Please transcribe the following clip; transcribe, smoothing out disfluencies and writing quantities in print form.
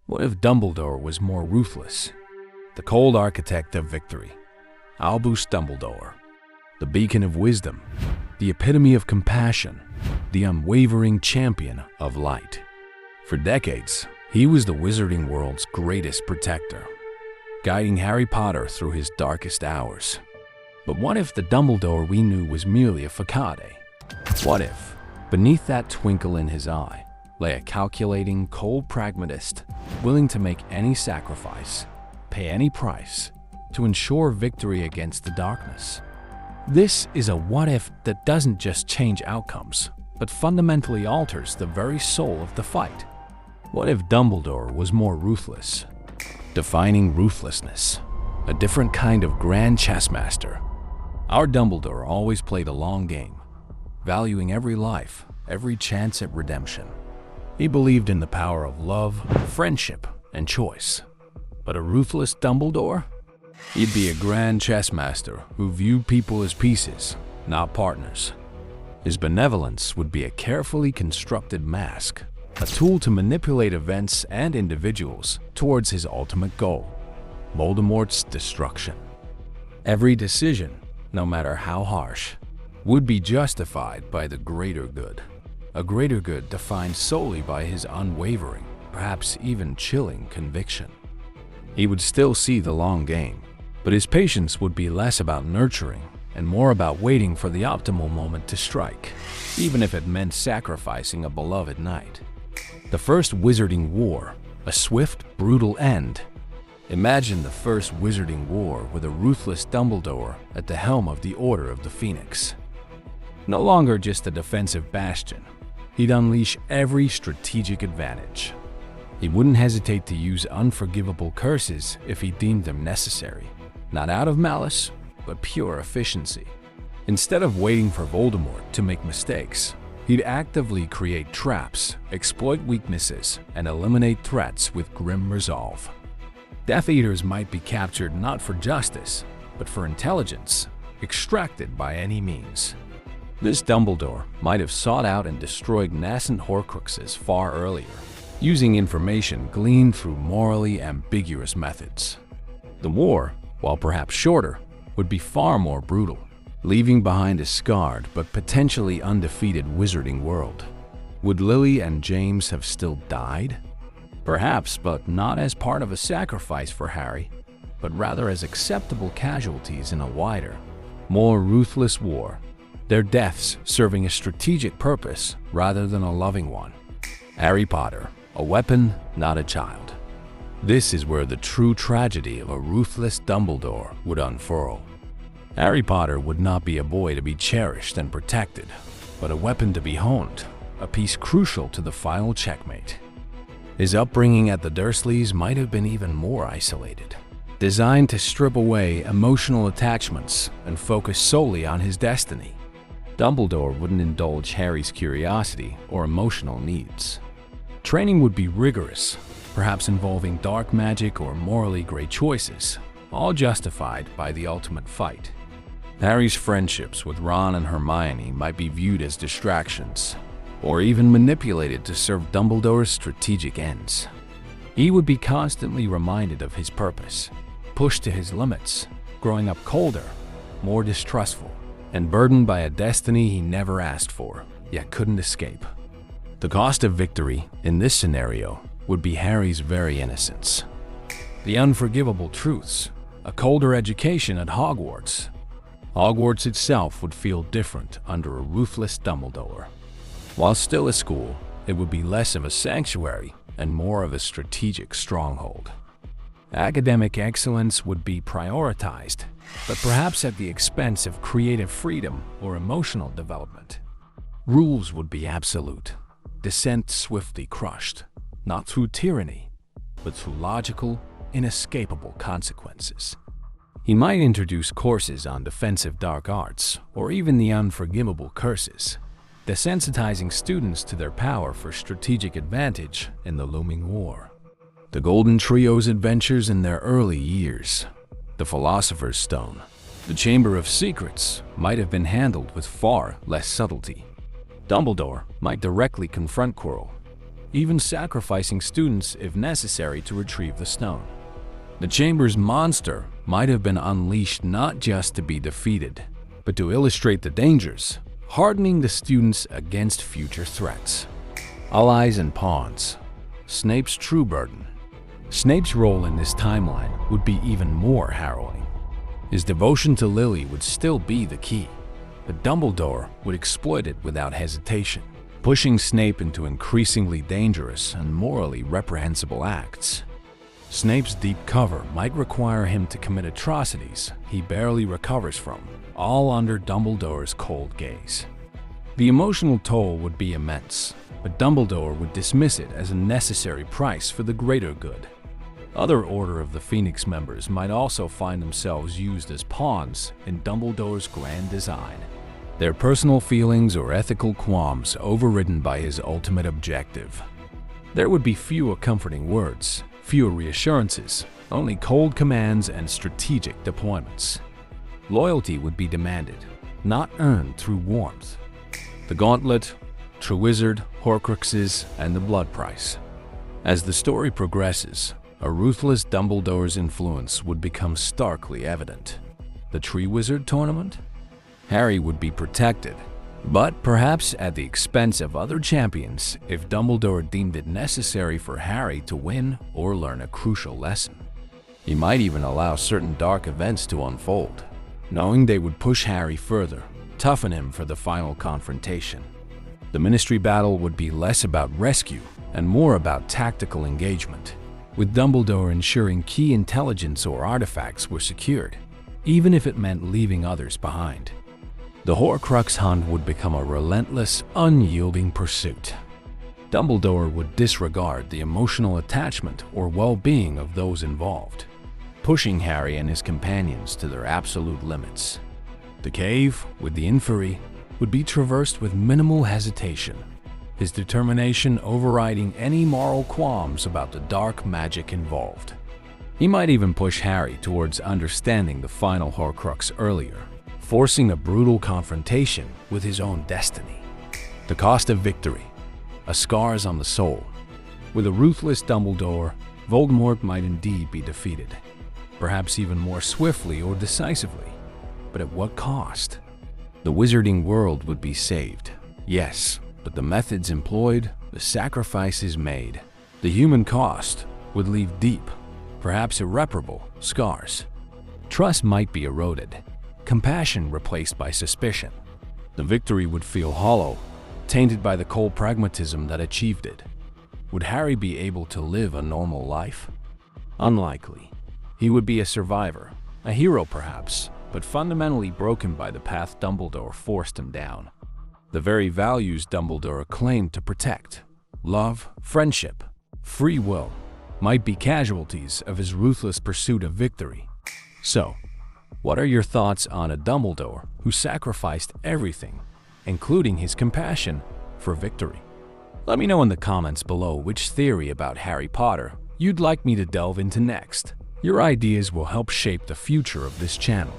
What if Dumbledore was more ruthless? The cold architect of victory, Albus Dumbledore, the beacon of wisdom, the epitome of compassion, the unwavering champion of light. For decades, he was the wizarding world's greatest protector, guiding Harry Potter through his darkest hours. But what if the Dumbledore we knew was merely a facade? What if, beneath that twinkle in his eye, lay a calculating, cold pragmatist, willing to make any sacrifice, pay any price, to ensure victory against the darkness? This is a what-if that doesn't just change outcomes, but fundamentally alters the very soul of the fight. What if Dumbledore was more ruthless? Defining ruthlessness, a different kind of grand chess master. Our Dumbledore always played a long game, valuing every life, every chance at redemption. He believed in the power of love, friendship, and choice. But a ruthless Dumbledore? He'd be a grand chess master who viewed people as pieces, not partners. His benevolence would be a carefully constructed mask, a tool to manipulate events and individuals towards his ultimate goal, Voldemort's destruction. Every decision, no matter how harsh, would be justified by the greater good, a greater good defined solely by his unwavering, perhaps even chilling conviction. He would still see the long game, but his patience would be less about nurturing and more about waiting for the optimal moment to strike, even if it meant sacrificing a beloved knight. The First Wizarding War, a swift, brutal end. Imagine the First Wizarding War with a ruthless Dumbledore at the helm of the Order of the Phoenix. No longer just a defensive bastion, he'd unleash every strategic advantage. He wouldn't hesitate to use unforgivable curses if he deemed them necessary, not out of malice, but pure efficiency. Instead of waiting for Voldemort to make mistakes, he'd actively create traps, exploit weaknesses, and eliminate threats with grim resolve. Death Eaters might be captured not for justice, but for intelligence, extracted by any means. This Dumbledore might have sought out and destroyed nascent Horcruxes far earlier, using information gleaned through morally ambiguous methods. The war, while perhaps shorter, would be far more brutal, leaving behind a scarred but potentially undefeated wizarding world. Would Lily and James have still died? Perhaps, but not as part of a sacrifice for Harry, but rather as acceptable casualties in a wider, more ruthless war, their deaths serving a strategic purpose rather than a loving one. Harry Potter, a weapon, not a child. This is where the true tragedy of a ruthless Dumbledore would unfurl. Harry Potter would not be a boy to be cherished and protected, but a weapon to be honed, a piece crucial to the final checkmate. His upbringing at the Dursleys might have been even more isolated, designed to strip away emotional attachments and focus solely on his destiny. Dumbledore wouldn't indulge Harry's curiosity or emotional needs. Training would be rigorous, perhaps involving dark magic or morally gray choices, all justified by the ultimate fight. Harry's friendships with Ron and Hermione might be viewed as distractions, or even manipulated to serve Dumbledore's strategic ends. He would be constantly reminded of his purpose, pushed to his limits, growing up colder, more distrustful, and burdened by a destiny he never asked for, yet couldn't escape. The cost of victory, in this scenario, would be Harry's very innocence. The unforgivable truths, a colder education at Hogwarts. Hogwarts itself would feel different under a ruthless Dumbledore. While still a school, it would be less of a sanctuary and more of a strategic stronghold. Academic excellence would be prioritized, but perhaps at the expense of creative freedom or emotional development. Rules would be absolute, dissent swiftly crushed, not through tyranny, but through logical, inescapable consequences. He might introduce courses on defensive dark arts or even the unforgivable curses, desensitizing students to their power for strategic advantage in the looming war. The Golden Trio's adventures in their early years, the Philosopher's Stone, the Chamber of Secrets might have been handled with far less subtlety. Dumbledore might directly confront Quirrell, even sacrificing students if necessary to retrieve the stone. The chamber's monster might have been unleashed not just to be defeated, but to illustrate the dangers, hardening the students against future threats. Allies and pawns. Snape's true burden. Snape's role in this timeline would be even more harrowing. His devotion to Lily would still be the key, but Dumbledore would exploit it without hesitation, pushing Snape into increasingly dangerous and morally reprehensible acts. Snape's deep cover might require him to commit atrocities he barely recovers from, all under Dumbledore's cold gaze. The emotional toll would be immense, but Dumbledore would dismiss it as a necessary price for the greater good. Other Order of the Phoenix members might also find themselves used as pawns in Dumbledore's grand design, their personal feelings or ethical qualms overridden by his ultimate objective. There would be fewer comforting words, fewer reassurances, only cold commands and strategic deployments. Loyalty would be demanded, not earned through warmth. The Gauntlet, Triwizard, Horcruxes, and the Blood Price. As the story progresses, a ruthless Dumbledore's influence would become starkly evident. The Triwizard Tournament? Harry would be protected, but perhaps at the expense of other champions if Dumbledore deemed it necessary for Harry to win or learn a crucial lesson. He might even allow certain dark events to unfold, knowing they would push Harry further, toughen him for the final confrontation. The Ministry battle would be less about rescue and more about tactical engagement, with Dumbledore ensuring key intelligence or artifacts were secured, even if it meant leaving others behind. The Horcrux hunt would become a relentless, unyielding pursuit. Dumbledore would disregard the emotional attachment or well-being of those involved, pushing Harry and his companions to their absolute limits. The cave, with the inferi, would be traversed with minimal hesitation, his determination overriding any moral qualms about the dark magic involved. He might even push Harry towards understanding the final Horcrux earlier, forcing a brutal confrontation with his own destiny. The cost of victory, a scars on the soul. With a ruthless Dumbledore, Voldemort might indeed be defeated, perhaps even more swiftly or decisively. But at what cost? The wizarding world would be saved, yes, but the methods employed, the sacrifices made, the human cost would leave deep, perhaps irreparable, scars. Trust might be eroded, compassion replaced by suspicion. The victory would feel hollow, tainted by the cold pragmatism that achieved it. Would Harry be able to live a normal life? Unlikely. He would be a survivor, a hero perhaps, but fundamentally broken by the path Dumbledore forced him down. The very values Dumbledore claimed to protect, love, friendship, free will, might be casualties of his ruthless pursuit of victory. So, what are your thoughts on a Dumbledore who sacrificed everything, including his compassion, for victory? Let me know in the comments below which theory about Harry Potter you'd like me to delve into next. Your ideas will help shape the future of this channel.